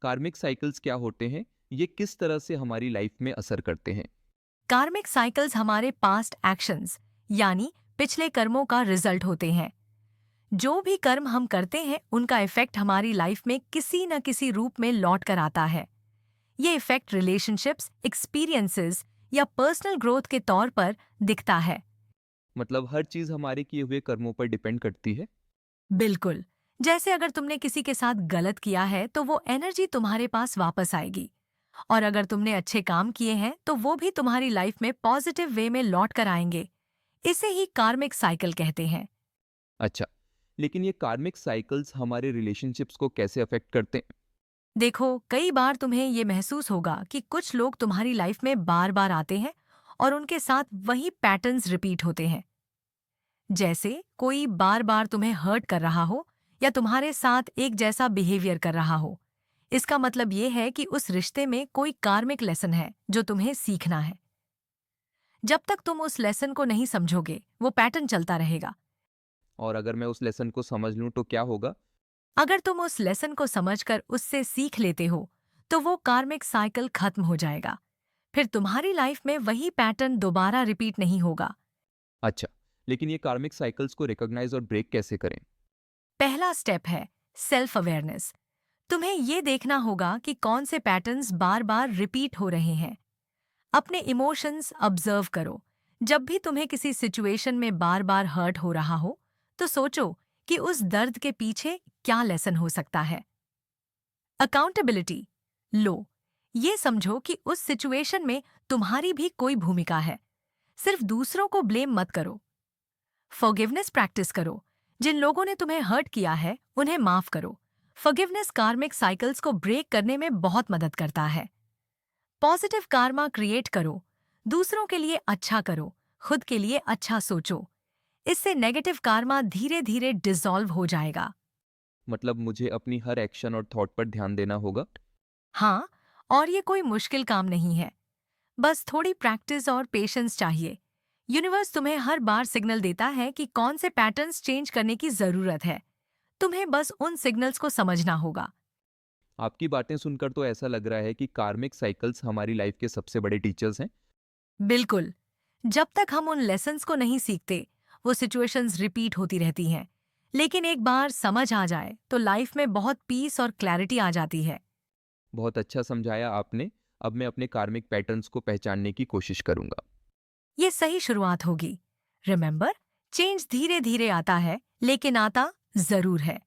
कार्मिक साइकिल्स क्या होते हैं? ये किस तरह से हमारी लाइफ में असर करते हैं? कार्मिक साइकिल्स हमारे पास्ट एक्शंस यानी पिछले कर्मों का रिजल्ट होते हैं। जो भी कर्म हम करते हैं उनका इफेक्ट हमारी लाइफ में किसी न किसी रूप में लौट कर आता है। ये इफेक्ट रिलेशनशिप्स, एक्सपीरियंसेस या पर्सनल ग्रोथ के तौर पर दिखता है। मतलब हर चीज़ हमारे किए हुए कर्मों पर डिपेंड करती है? बिल्कुल। जैसे अगर तुमने किसी के साथ गलत किया है तो वो एनर्जी तुम्हारे पास वापस आएगी, और अगर तुमने अच्छे काम किए हैं तो वो भी तुम्हारी लाइफ में पॉजिटिव वे में लौट कर आएंगे। इसे ही कार्मिक साइकिल कहते हैं। अच्छा, लेकिन ये कार्मिक साइकिल्स हमारे रिलेशनशिप्स को कैसे अफेक्ट करते हैं? देखो, कई बार तुम्हें ये महसूस होगा कि कुछ लोग तुम्हारी लाइफ में बार बार आते हैं और उनके साथ वही पैटर्न्स रिपीट होते हैं। जैसे कोई बार बार तुम्हें हर्ट कर रहा हो या तुम्हारे साथ एक जैसा बिहेवियर कर रहा हो। इसका मतलब ये है कि उस रिश्ते में कोई कार्मिक लेसन है जो तुम्हें सीखना है। जब तक तुम उस लेसन को नहीं समझोगे, वो पैटर्न चलता रहेगा। और अगर मैं उस लेसन को समझ लूँ तो क्या होगा? अगर तुम उस लेसन को समझकर उससे सीख लेते हो, तो वो कार्मिक साइकिल खत्म हो जाएगा। फिर तुम्हारी लाइफ में वही पैटर्न दोबारा रिपीट नहीं होगा। अच्छा, लेकिन ये कार्मिक साइकिल्स को रिकॉग्नाइज और ब्रेक कैसे करें? पहला स्टेप है सेल्फ अवेयरनेस। तुम्हें ये देखना होगा कि कौन से पैटर्न्स बार बार रिपीट हो रहे हैं। अपने इमोशंस ऑब्जर्व करो। जब भी तुम्हें किसी सिचुएशन में बार बार हर्ट हो रहा हो, तो सोचो कि उस दर्द के पीछे क्या लेसन हो सकता है। अकाउंटेबिलिटी लो। ये समझो कि उस सिचुएशन में तुम्हारी भी कोई भूमिका है। सिर्फ दूसरों को ब्लेम मत करो। फॉरगिवनेस प्रैक्टिस करो। जिन लोगों ने तुम्हें हर्ट किया है उन्हें माफ करो। फॉरगिवनेस कार्मिक साइकिल्स को ब्रेक करने में बहुत मदद करता है। पॉजिटिव कार्मा क्रिएट करो। दूसरों के लिए अच्छा करो, खुद के लिए अच्छा सोचो। इससे नेगेटिव कार्मा धीरे धीरे डिसॉल्व हो जाएगा। मतलब मुझे अपनी हर एक्शन और थॉट पर ध्यान देना होगा? हाँ, और ये कोई मुश्किल काम नहीं है। बस थोड़ी प्रैक्टिस और पेशेंस चाहिए। यूनिवर्स तुम्हें हर बार सिग्नल देता है कि कौन से पैटर्न्स चेंज करने की जरूरत है। तुम्हें बस उन सिग्नल्स को समझना होगा। आपकी बातें सुनकर तो ऐसा लग रहा है कि कार्मिक साइकिल्स हमारी लाइफ के सबसे बड़े टीचर्स हैं। बिल्कुल। जब तक हम उन लेसन्स को नहीं सीखते, वो सिचुएशंस रिपीट होती रहती हैं। लेकिन एक बार समझ आ जाए तो लाइफ में बहुत पीस और क्लैरिटी आ जाती है। बहुत अच्छा समझाया आपने। अब मैं अपने कार्मिक पैटर्न्स को पहचानने की कोशिश करूंगा। ये सही शुरुआत होगी। रिमेंबर, चेंज धीरे धीरे आता है, लेकिन आता जरूर है।